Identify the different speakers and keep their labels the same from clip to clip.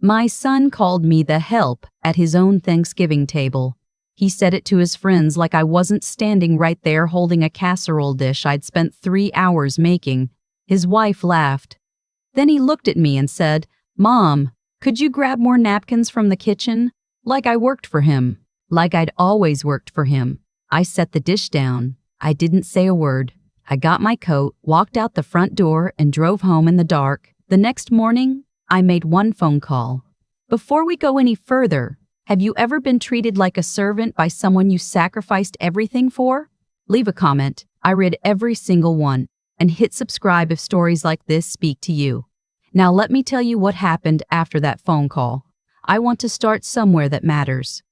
Speaker 1: My son called me the help at his own Thanksgiving table. He said it to his friends like I wasn't standing right there holding a casserole dish I'd spent 3 hours making. His wife laughed. Then he looked at me and said, "Mom, could you grab more napkins from the kitchen?" Like I worked for him. Like I'd always worked for him. I set the dish down. I didn't say a word. I got my coat, walked out the front door, and drove home in the dark. The next morning, I made one phone call. Before we go any further, have you ever been treated like a servant by someone you sacrificed everything for? Leave a comment. I read every single one. And hit subscribe if stories like this speak to you. Now let me tell you what happened after that phone call. I want to start somewhere that matters.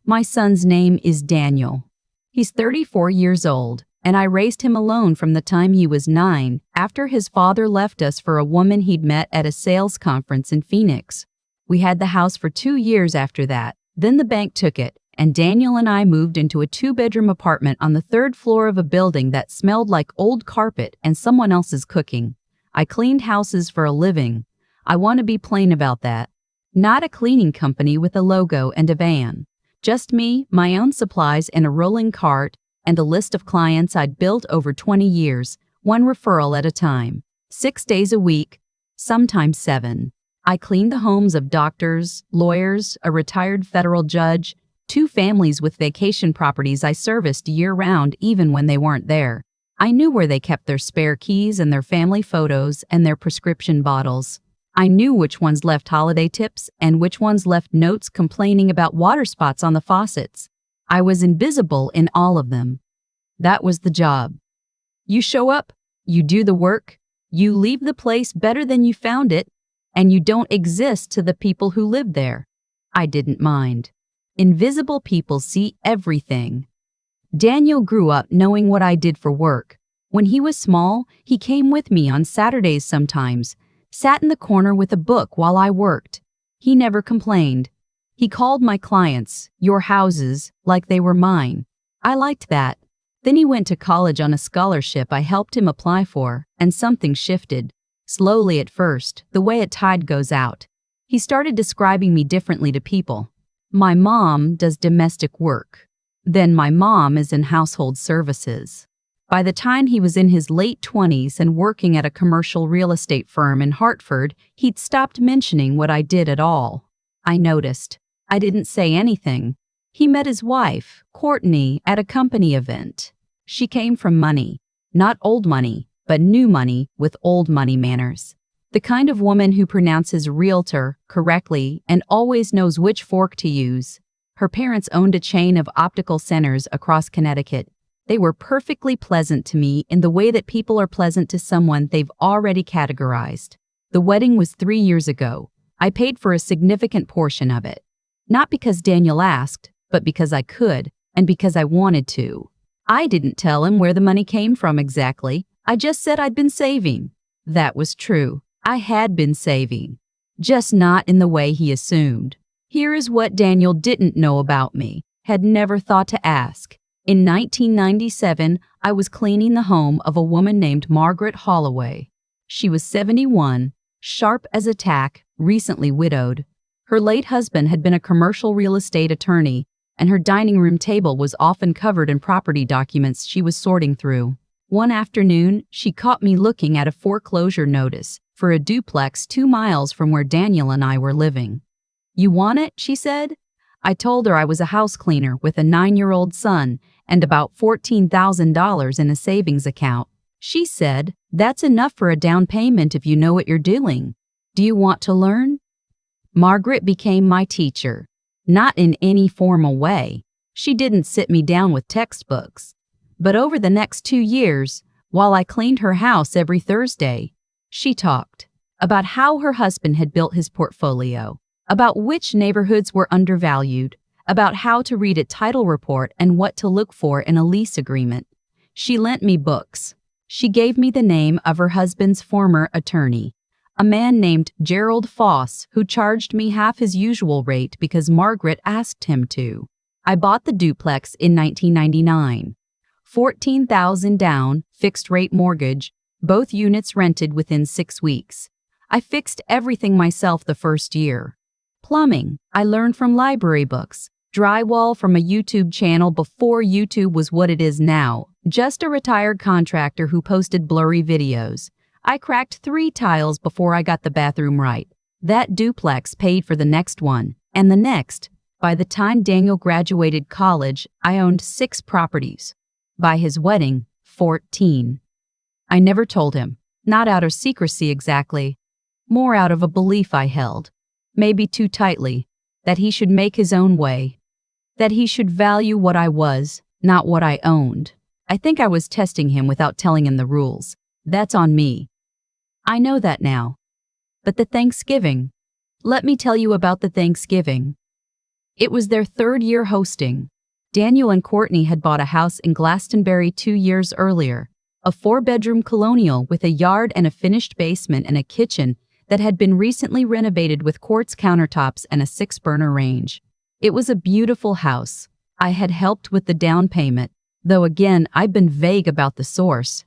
Speaker 1: My son's name is Daniel. He's 34 years old, and I raised him alone from the time he was 9, after his father left us for a woman he'd met at a sales conference in Phoenix. We had the house for 2 years after that. Then the bank took it, and Daniel and I moved into a 2-bedroom apartment on the 3rd floor of a building that smelled like old carpet and someone else's cooking. I cleaned houses for a living. I want to be plain about that. Not a cleaning company with a logo and a van. Just me, my own supplies, and a rolling cart, and a list of clients I'd built over 20 years, one referral at a time. 6 days a week, sometimes 7. I cleaned the homes of doctors, lawyers, a retired federal judge, 2 families with vacation properties I serviced year-round even when they weren't there. I knew where they kept their spare keys and their family photos and their prescription bottles. I knew which ones left holiday tips and which ones left notes complaining about water spots on the faucets. I was invisible in all of them. That was the job. You show up, you do the work, you leave the place better than you found it, and you don't exist to the people who live there. I didn't mind. Invisible people see everything. Daniel grew up knowing what I did for work. When he was small, he came with me on Saturdays sometimes, sat in the corner with a book while I worked. He never complained. He called my clients, "your houses," like they were mine. I liked that. Then he went to college on a scholarship I helped him apply for, and something shifted. Slowly at first, the way a tide goes out. He started describing me differently to people. My mom does domestic work. Then my mom is in household services. By the time he was in his late 20s and working at a commercial real estate firm in Hartford, he'd stopped mentioning what I did at all. I noticed. I didn't say anything. He met his wife, Courtney, at a company event. She came from money. Not old money, but new money with old money manners. The kind of woman who pronounces realtor correctly and always knows which fork to use. Her parents owned a chain of optical centers across Connecticut. They were perfectly pleasant to me in the way that people are pleasant to someone they've already categorized. The wedding was 3 years ago. I paid for a significant portion of it. Not because Daniel asked, but because I could, and because I wanted to. I didn't tell him where the money came from exactly. I just said I'd been saving. That was true. I had been saving. Just not in the way he assumed. Here is what Daniel didn't know about me, had never thought to ask. In 1997, I was cleaning the home of a woman named Margaret Holloway. She was 71, sharp as a tack, recently widowed. Her late husband had been a commercial real estate attorney, and her dining room table was often covered in property documents she was sorting through. One afternoon, she caught me looking at a foreclosure notice for a duplex 2 miles from where Daniel and I were living. "You want it?" she said. I told her I was a house cleaner with a 9-year-old son and about $14,000 in a savings account. She said, "That's enough for a down payment if you know what you're doing. Do you want to learn?" Margaret became my teacher. Not in any formal way. She didn't sit me down with textbooks. But over the next 2 years, while I cleaned her house every Thursday, she talked about how her husband had built his portfolio, about which neighborhoods were undervalued, about how to read a title report and what to look for in a lease agreement. She lent me books. She gave me the name of her husband's former attorney, a man named Gerald Foss, who charged me half his usual rate because Margaret asked him to. I bought the duplex in 1999. $14,000 down, fixed-rate mortgage, both units rented within 6 weeks. I fixed everything myself the first year. Plumbing, I learned from library books. Drywall from a YouTube channel before YouTube was what it is now. Just a retired contractor who posted blurry videos. I cracked 3 tiles before I got the bathroom right. That duplex paid for the next one, and the next. By the time Daniel graduated college, I owned 6 properties. By his wedding, 14. I never told him, not out of secrecy exactly, more out of a belief I held, maybe too tightly, that he should make his own way, that he should value what I was, not what I owned. I think I was testing him without telling him the rules. That's on me. I know that now. But the Thanksgiving. Let me tell you about the Thanksgiving. It was their 3rd year hosting. Daniel and Courtney had bought a house in Glastonbury 2 years earlier, a 4-bedroom colonial with a yard and a finished basement and a kitchen that had been recently renovated with quartz countertops and a 6-burner range. It was a beautiful house. I had helped with the down payment, though again I'd been vague about the source.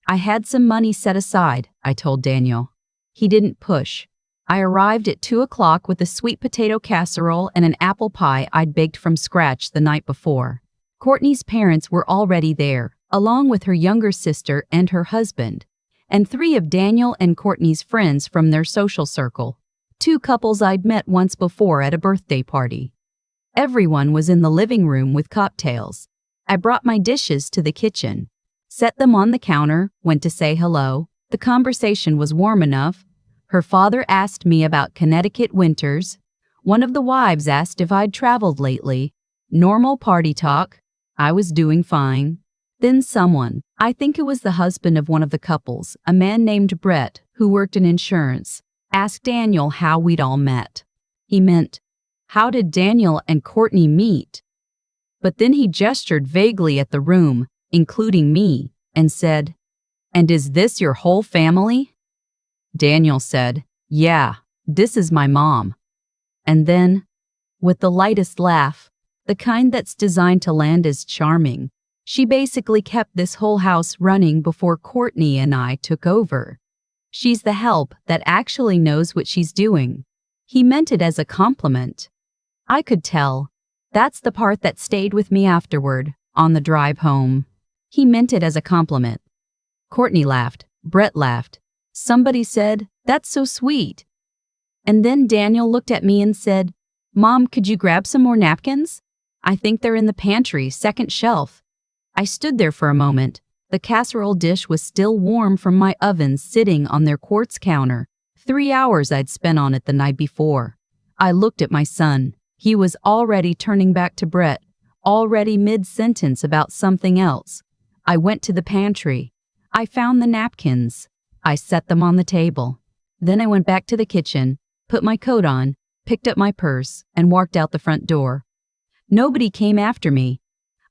Speaker 1: I had some money set aside, I told Daniel. He didn't push. I arrived at 2 o'clock with a sweet potato casserole and an apple pie I'd baked from scratch the night before. Courtney's parents were already there, along with her younger sister and her husband, and 3 of Daniel and Courtney's friends from their social circle, 2 couples I'd met once before at a birthday party. Everyone was in the living room with cocktails. I brought my dishes to the kitchen, set them on the counter, went to say hello. The conversation was warm enough. Her father asked me about Connecticut winters. One of the wives asked if I'd traveled lately. Normal party talk. I was doing fine. Then someone, I think it was the husband of one of the couples, a man named Brett, who worked in insurance, asked Daniel how we'd all met. He meant, how did Daniel and Courtney meet? But then he gestured vaguely at the room, including me, and said, "And is this your whole family?" Daniel said, "Yeah, this is my mom." And then, with the lightest laugh, the kind that's designed to land as charming, she basically kept this whole house running before Courtney and I took over. She's the help that actually knows what she's doing. He meant it as a compliment. I could tell. That's the part that stayed with me afterward, on the drive home. He meant it as a compliment. Courtney laughed. Brett laughed. Somebody said, "That's so sweet." And then Daniel looked at me and said, "Mom, could you grab some more napkins? I think they're in the pantry, 2nd shelf." I stood there for a moment. The casserole dish was still warm from my oven sitting on their quartz counter. 3 hours I'd spent on it the night before. I looked at my son. He was already turning back to Brett, already mid-sentence about something else. I went to the pantry. I found the napkins. I set them on the table. Then I went back to the kitchen, put my coat on, picked up my purse, and walked out the front door. Nobody came after me.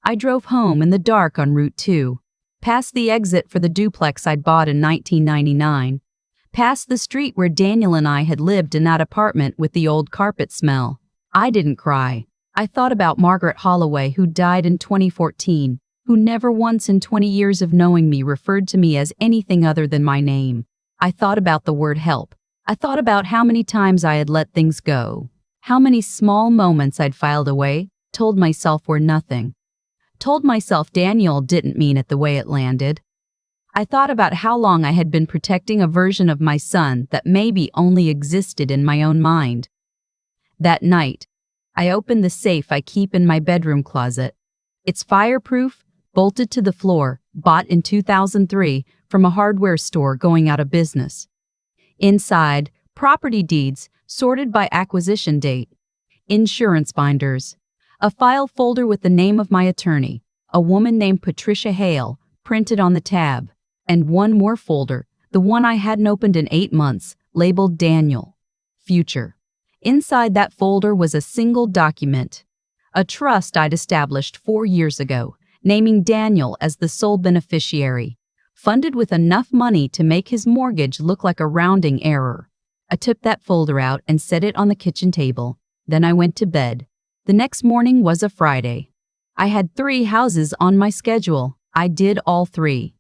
Speaker 1: I drove home in the dark on Route 2, past the exit for the duplex I'd bought in 1999, past the street where Daniel and I had lived in that apartment with the old carpet smell. I didn't cry. I thought about Margaret Holloway, who died in 2014, who never once in 20 years of knowing me referred to me as anything other than my name. I thought about the word help. I thought about how many times I had let things go, how many small moments I'd filed away, told myself were nothing. Told myself Daniel didn't mean it the way it landed. I thought about how long I had been protecting a version of my son that maybe only existed in my own mind. That night, I opened the safe I keep in my bedroom closet. It's fireproof, bolted to the floor, bought in 2003 from a hardware store going out of business. Inside, property deeds sorted by acquisition date, insurance binders, a file folder with the name of my attorney, a woman named Patricia Hale, printed on the tab, and one more folder, the one I hadn't opened in 8 months, labeled Daniel. Future. Inside that folder was a single document, a trust I'd established 4 years ago, naming Daniel as the sole beneficiary, funded with enough money to make his mortgage look like a rounding error. I took that folder out and set it on the kitchen table. Then I went to bed. The next morning was a Friday. I had 3 houses on my schedule. I did all 3.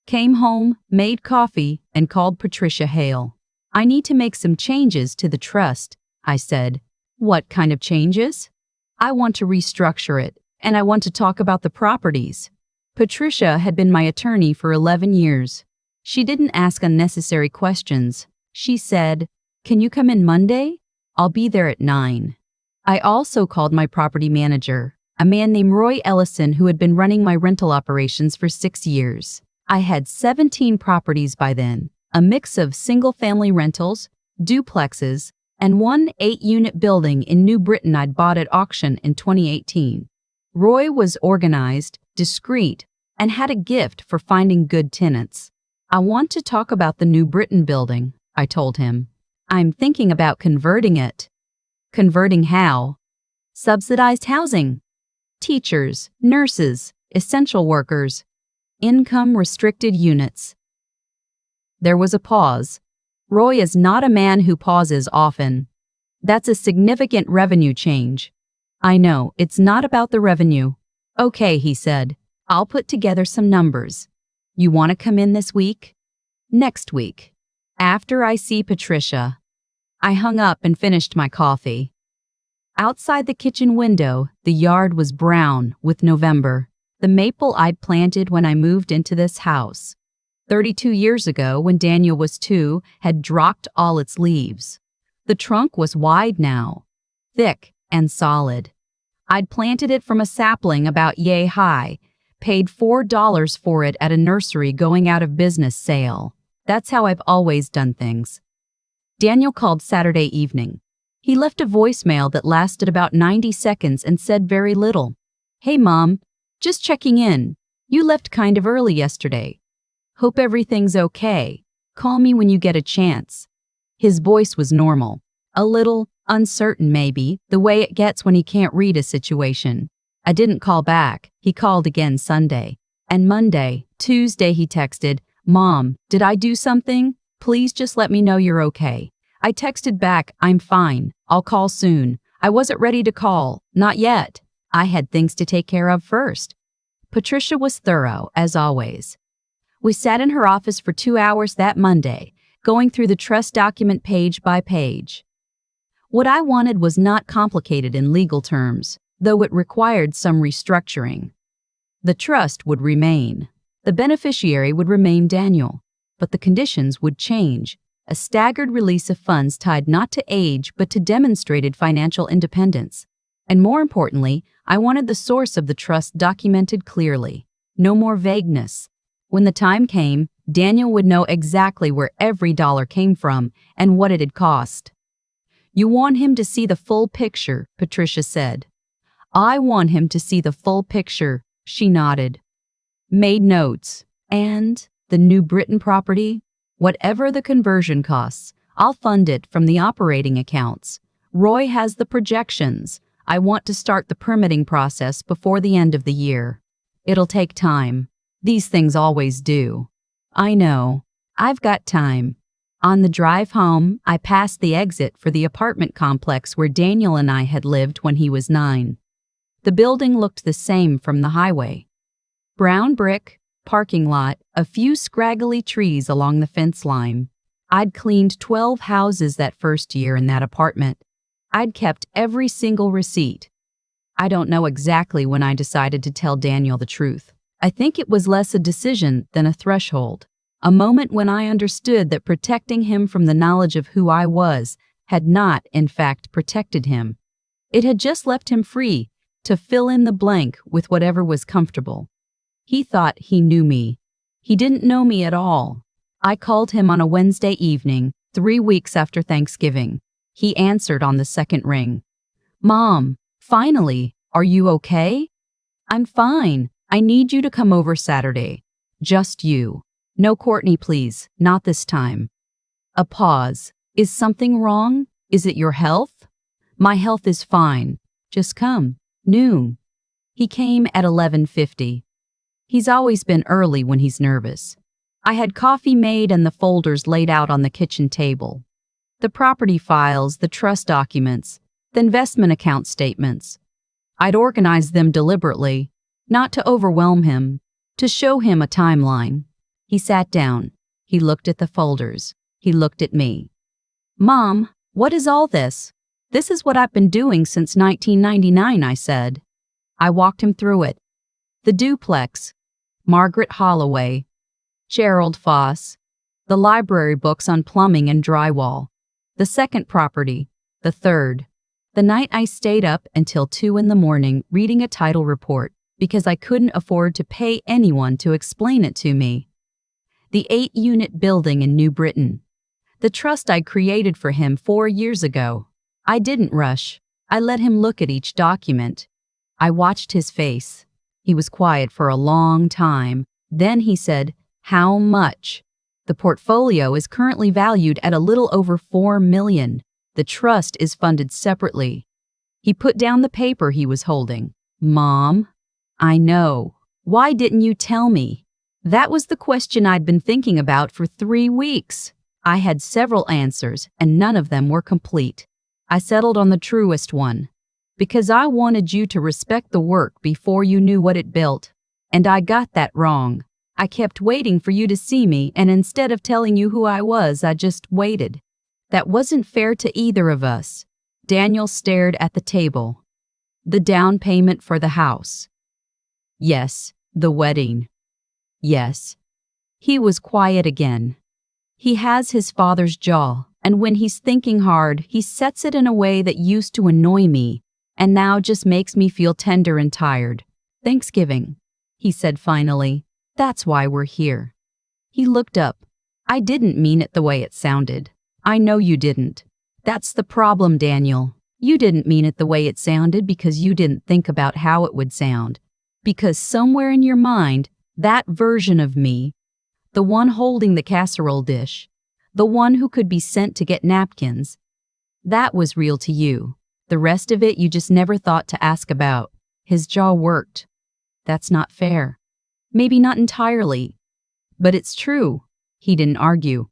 Speaker 1: Came home, made coffee, and called Patricia Hale. I need to make some changes to the trust, I said. What kind of changes? I want to restructure it, and I want to talk about the properties. Patricia had been my attorney for 11 years. She didn't ask unnecessary questions. She said, "Can you come in Monday? I'll be there at 9. I also called my property manager, a man named Roy Ellison who had been running my rental operations for 6 years. I had 17 properties by then, a mix of single-family rentals, duplexes, and one 8-unit building in New Britain I'd bought at auction in 2018. Roy was organized, discreet, and had a gift for finding good tenants. I want to talk about the New Britain building, I told him. I'm thinking about converting it. Converting how? Subsidized housing. Teachers, nurses, essential workers, income-restricted units. There was a pause. Roy is not a man who pauses often. That's a significant revenue change. I know, it's not about the revenue. Okay, he said. I'll put together some numbers. You want to come in this week? Next week. After I see Patricia. I hung up and finished my coffee. Outside the kitchen window, the yard was brown with November, the maple I'd planted when I moved into this house. 32 years ago, when Daniel was 2, had dropped all its leaves. The trunk was wide now, thick and solid. I'd planted it from a sapling about yay high, paid $4 for it at a nursery going out of business sale. That's how I've always done things. Daniel called Saturday evening. He left a voicemail that lasted about 90 seconds and said very little. Hey, Mom, just checking in. You left kind of early yesterday. Hope everything's okay. Call me when you get a chance. His voice was normal. A little uncertain, maybe, the way it gets when he can't read a situation. I didn't call back. He called again Sunday. And Monday, Tuesday he texted, Mom, did I do something? Please just let me know you're okay. I texted back, I'm fine. I'll call soon. I wasn't ready to call. Not yet. I had things to take care of first. Patricia was thorough, as always. We sat in her office for 2 hours that Monday, going through the trust document page by page. What I wanted was not complicated in legal terms, though it required some restructuring. The trust would remain. The beneficiary would remain Daniel, but the conditions would change. A staggered release of funds tied not to age but to demonstrated financial independence. And more importantly, I wanted the source of the trust documented clearly. No more vagueness. When the time came, Daniel would know exactly where every dollar came from and what it had cost. You want him to see the full picture, Patricia said. I want him to see the full picture, she nodded. Made notes. And the New Britain property? Whatever the conversion costs, I'll fund it from the operating accounts. Roy has the projections. I want to start the permitting process before the end of the year. It'll take time. These things always do. I know. I've got time. On the drive home, I passed the exit for the apartment complex where Daniel and I had lived when he was 9. The building looked the same from the highway. Brown brick, parking lot, a few scraggly trees along the fence line. I'd cleaned 12 houses that first year in that apartment. I'd kept every single receipt. I don't know exactly when I decided to tell Daniel the truth. I think it was less a decision than a threshold, a moment when I understood that protecting him from the knowledge of who I was had not, in fact, protected him. It had just left him free to fill in the blank with whatever was comfortable. He thought he knew me. He didn't know me at all. I called him on a Wednesday evening, 3 weeks after Thanksgiving. He answered on the second ring. Mom, finally, are you okay? I'm fine. I need you to come over Saturday. Just you. No Courtney, please, not this time. A pause. Is something wrong? Is it your health? My health is fine. Just come. Noon. He came at 11:50. He's always been early when he's nervous. I had coffee made and the folders laid out on the kitchen table. The property files, the trust documents, the investment account statements. I'd organized them deliberately, not to overwhelm him, to show him a timeline. He sat down. He looked at the folders. He looked at me. Mom, what is all this? This is what I've been doing since 1999, I said. I walked him through it. The duplex, Margaret Holloway, Gerald Foss, the library books on plumbing and drywall, the second property, the third. The night I stayed up until 2 in the morning reading a title report because I couldn't afford to pay anyone to explain it to me. The 8-unit building in New Britain. The trust I created for him 4 years ago. I didn't rush. I let him look at each document. I watched his face. He was quiet for a long time. Then he said, "How much?" The portfolio is currently valued at a little over $4 million. The trust is funded separately. He put down the paper he was holding. Mom, I know. Why didn't you tell me? That was the question I'd been thinking about for 3 weeks. I had several answers, and none of them were complete. I settled on the truest one. Because I wanted you to respect the work before you knew what it built. And I got that wrong. I kept waiting for you to see me, and instead of telling you who I was, I just waited. That wasn't fair to either of us. Daniel stared at the table. The down payment for the house. Yes. The wedding. Yes. He was quiet again. He has his father's jaw, and when he's thinking hard, he sets it in a way that used to annoy me, and now just makes me feel tender and tired. Thanksgiving, he said finally. That's why we're here. He looked up. I didn't mean it the way it sounded. I know you didn't. That's the problem, Daniel. You didn't mean it the way it sounded because you didn't think about how it would sound. Because somewhere in your mind, that version of me, the one holding the casserole dish, the one who could be sent to get napkins, that was real to you. The rest of it you just never thought to ask about. His jaw worked. That's not fair. Maybe not entirely. But it's true. He didn't argue.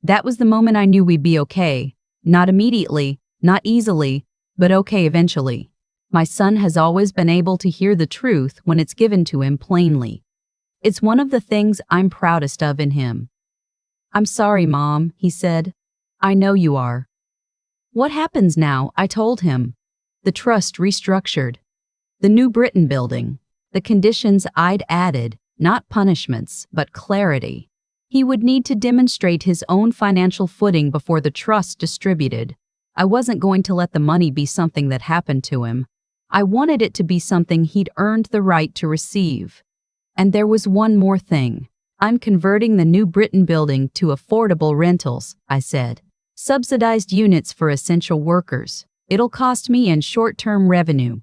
Speaker 1: That was the moment I knew we'd be okay. Not immediately, not easily, but okay eventually. My son has always been able to hear the truth when it's given to him plainly. It's one of the things I'm proudest of in him. I'm sorry, Mom, he said. I know you are. What happens now? I told him. The trust restructured. The New Britain building. The conditions I'd added, not punishments, but clarity. He would need to demonstrate his own financial footing before the trust distributed. I wasn't going to let the money be something that happened to him. I wanted it to be something he'd earned the right to receive. And there was one more thing. I'm converting the New Britain building to affordable rentals, I said. Subsidized units for essential workers. It'll cost me in short-term revenue.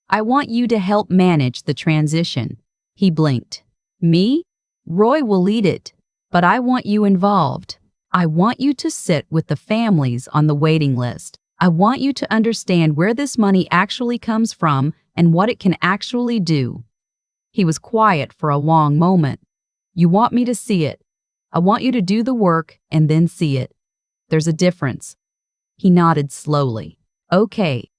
Speaker 1: I want you to help manage the transition. He blinked. Me? Roy will lead it. But I want you involved. I want you to sit with the families on the waiting list. I want you to understand where this money actually comes from and what it can actually do. He was quiet for a long moment. You want me to see it. I want you to do the work and then see it. There's a difference. He nodded slowly. Okay.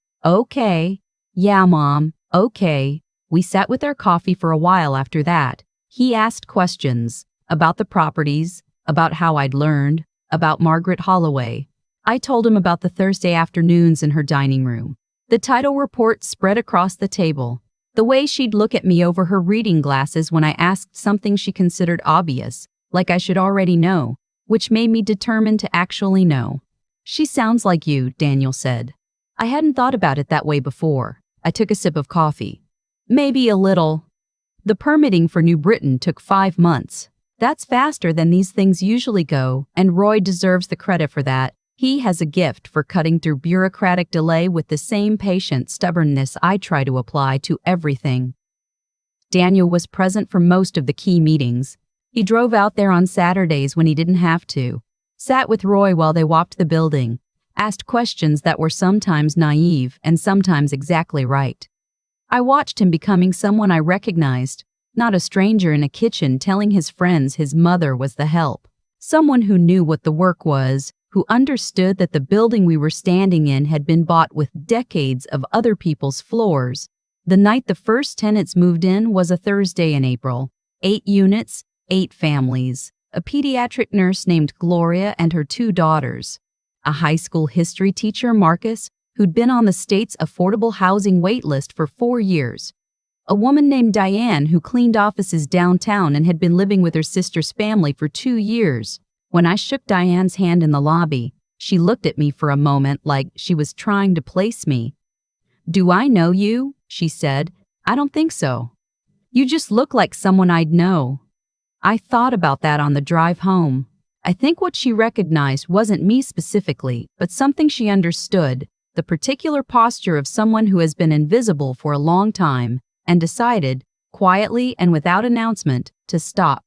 Speaker 1: Yeah, Mom. Okay. We sat with our coffee for a while after that. He asked questions. About the properties, about how I'd learned, about Margaret Holloway. I told him about the Thursday afternoons in her dining room. The title report spread across the table. The way she'd look at me over her reading glasses when I asked something she considered obvious, like I should already know, which made me determined to actually know. She sounds like you, Daniel said. I hadn't thought about it that way before. I took a sip of coffee. Maybe a little. The permitting for New Britain took 5 months. That's faster than these things usually go, and Roy deserves the credit for that. He has a gift for cutting through bureaucratic delay with the same patient stubbornness I try to apply to everything. Daniel was present for most of the key meetings. He drove out there on Saturdays when he didn't have to, sat with Roy while they walked the building, asked questions that were sometimes naive and sometimes exactly right. I watched him becoming someone I recognized. Not a stranger in a kitchen telling his friends his mother was the help. Someone who knew what the work was, who understood that the building we were standing in had been bought with decades of other people's floors. The night the first tenants moved in was a Thursday in April. 8 units, 8 families. A pediatric nurse named Gloria and her 2 daughters. A high school history teacher, Marcus, who'd been on the state's affordable housing wait list for 4 years. A woman named Diane who cleaned offices downtown and had been living with her sister's family for 2 years. When I shook Diane's hand in the lobby, she looked at me for a moment like she was trying to place me. "Do I know you?" she said. "I don't think so. You just look like someone I'd know." I thought about that on the drive home. I think what she recognized wasn't me specifically, but something she understood, the particular posture of someone who has been invisible for a long time, and decided, quietly and without announcement, to stop.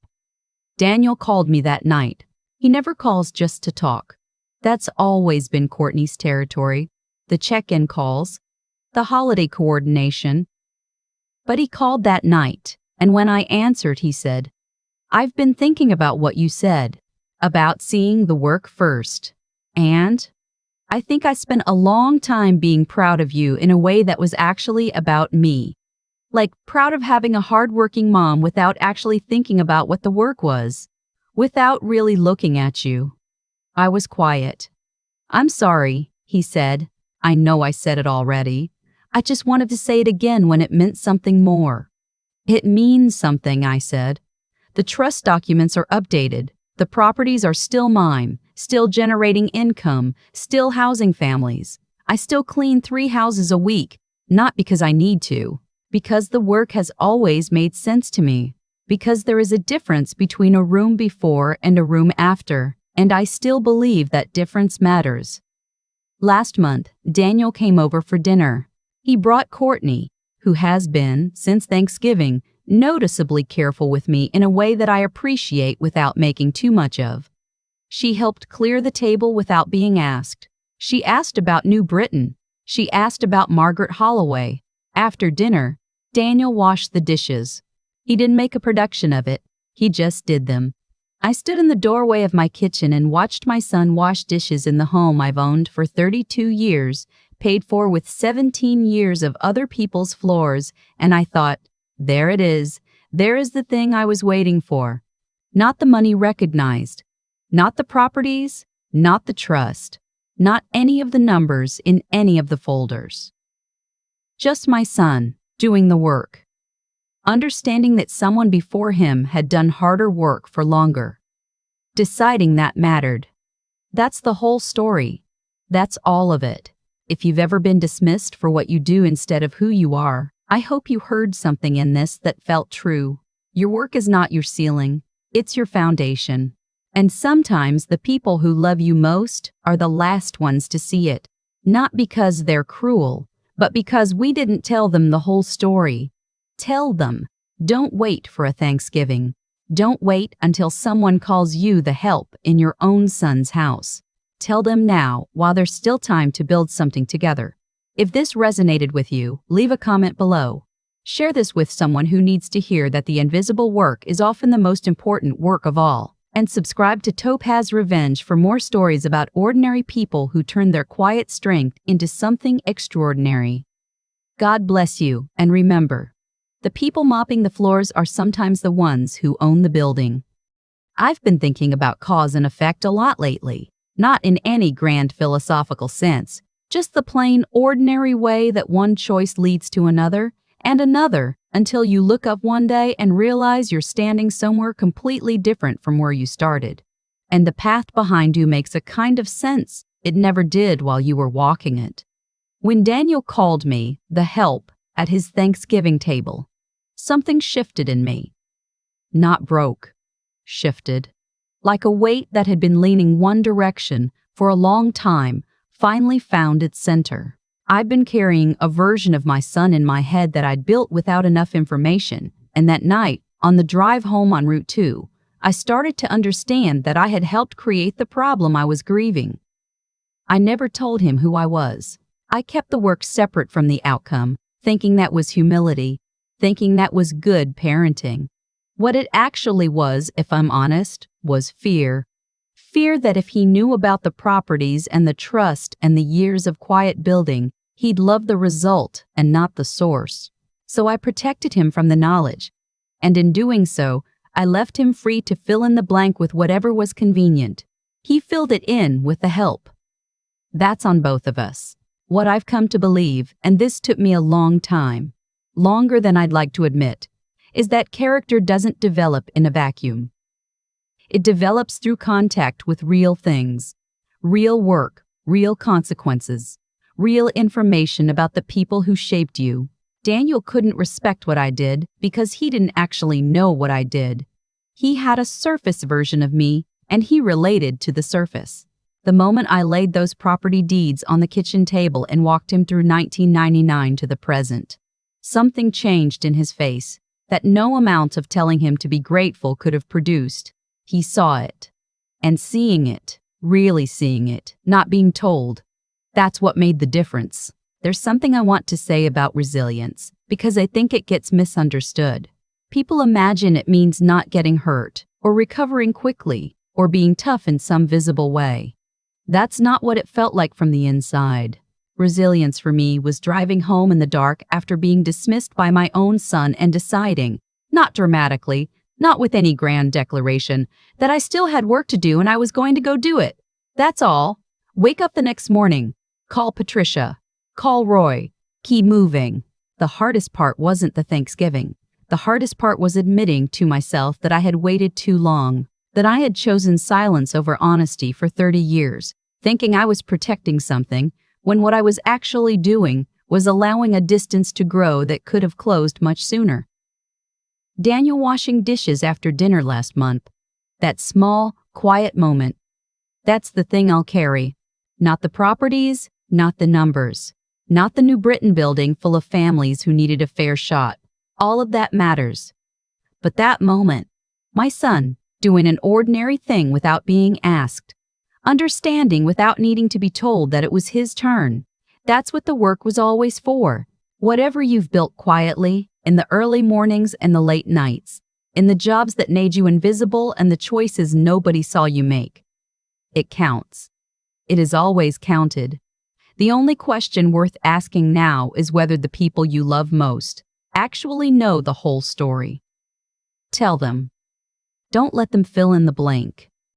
Speaker 1: Daniel called me that night. He never calls just to talk. That's always been Courtney's territory. The check-in calls, the holiday coordination. But he called that night, and when I answered, he said, "I've been thinking about what you said, about seeing the work first. And I think I spent a long time being proud of you in a way that was actually about me. Like proud of having a hardworking mom without actually thinking about what the work was, without really looking at you." I was quiet. "I'm sorry," he said. I know I said it already. I just wanted to say it again when it meant something more. "It means something," I said. "The trust documents are updated. The properties are still mine, still generating income, still housing families. I still clean 3 houses a week, not because I need to, because the work has always made sense to me, because there is a difference between a room before and a room after, and I still believe that difference matters." Last month, Daniel came over for dinner. He brought Courtney, who has been, since Thanksgiving, noticeably careful with me in a way that I appreciate without making too much of. She helped clear the table without being asked. She asked about New Britain. She asked about Margaret Holloway. After dinner, Daniel washed the dishes. He didn't make a production of it. He just did them. I stood in the doorway of my kitchen and watched my son wash dishes in the home I've owned for 32 years, paid for with 17 years of other people's floors, and I thought, there it is. There is the thing I was waiting for. Not the money recognized. Not the properties. Not the trust. Not any of the numbers in any of the folders. Just my son, doing the work. Understanding that someone before him had done harder work for longer. Deciding that mattered. That's the whole story. That's all of it. If you've ever been dismissed for what you do instead of who you are, I hope you heard something in this that felt true. Your work is not your ceiling. It's your foundation. And sometimes the people who love you most are the last ones to see it. Not because they're cruel, but because we didn't tell them the whole story. Tell them. Don't wait for a Thanksgiving. Don't wait until someone calls you the help in your own son's house. Tell them now while there's still time to build something together. If this resonated with you, leave a comment below. Share this with someone who needs to hear that the invisible work is often the most important work of all. And subscribe to Topaz Revenge for more stories about ordinary people who turn their quiet strength into something extraordinary. God bless you, and remember, the people mopping the floors are sometimes the ones who own the building. I've been thinking about cause and effect a lot lately, not in any grand philosophical sense, just the plain, ordinary way that one choice leads to another, and another, until you look up one day and realize you're standing somewhere completely different from where you started. And the path behind you makes a kind of sense it never did while you were walking it. When Daniel called me, the help, at his Thanksgiving table, something shifted in me. Not broke. Shifted. Like a weight that had been leaning one direction for a long time finally found its center. I'd been carrying a version of my son in my head that I'd built without enough information, and that night, on the drive home on Route 2, I started to understand that I had helped create the problem I was grieving. I never told him who I was. I kept the work separate from the outcome, thinking that was humility, thinking that was good parenting. What it actually was, if I'm honest, was fear. Fear that if he knew about the properties and the trust and the years of quiet building, he'd love the result and not the source. So I protected him from the knowledge. And in doing so, I left him free to fill in the blank with whatever was convenient. He filled it in with the help. That's on both of us. What I've come to believe, and this took me a long time, longer than I'd like to admit, is that character doesn't develop in a vacuum. It develops through contact with real things, real work, real consequences, real information about the people who shaped you. Daniel couldn't respect what I did because he didn't actually know what I did. He had a surface version of me, and he related to the surface. The moment I laid those property deeds on the kitchen table and walked him through 1999 to the present, something changed in his face that no amount of telling him to be grateful could have produced. He saw it. And seeing it, really seeing it, not being told, that's what made the difference. There's something I want to say about resilience, because I think it gets misunderstood. People imagine it means not getting hurt, or recovering quickly, or being tough in some visible way. That's not what it felt like from the inside. Resilience for me was driving home in the dark after being dismissed by my own son and deciding, not dramatically, not with any grand declaration, that I still had work to do and I was going to go do it. That's all. Wake up the next morning. Call Patricia. Call Roy. Keep moving. The hardest part wasn't the Thanksgiving. The hardest part was admitting to myself that I had waited too long, that I had chosen silence over honesty for 30 years, thinking I was protecting something, when what I was actually doing was allowing a distance to grow that could have closed much sooner. Daniel washing dishes after dinner last month. That small, quiet moment. That's the thing I'll carry. Not the properties, not the numbers, not the New Britain building full of families who needed a fair shot. All of that matters. But that moment, my son, doing an ordinary thing without being asked, understanding without needing to be told that it was his turn, that's what the work was always for. Whatever you've built quietly, in the early mornings and the late nights, in the jobs that made you invisible and the choices nobody saw you make. It counts. It has always counted. The only question worth asking now is whether the people you love most actually know the whole story. Tell them. Don't let them fill in the blank.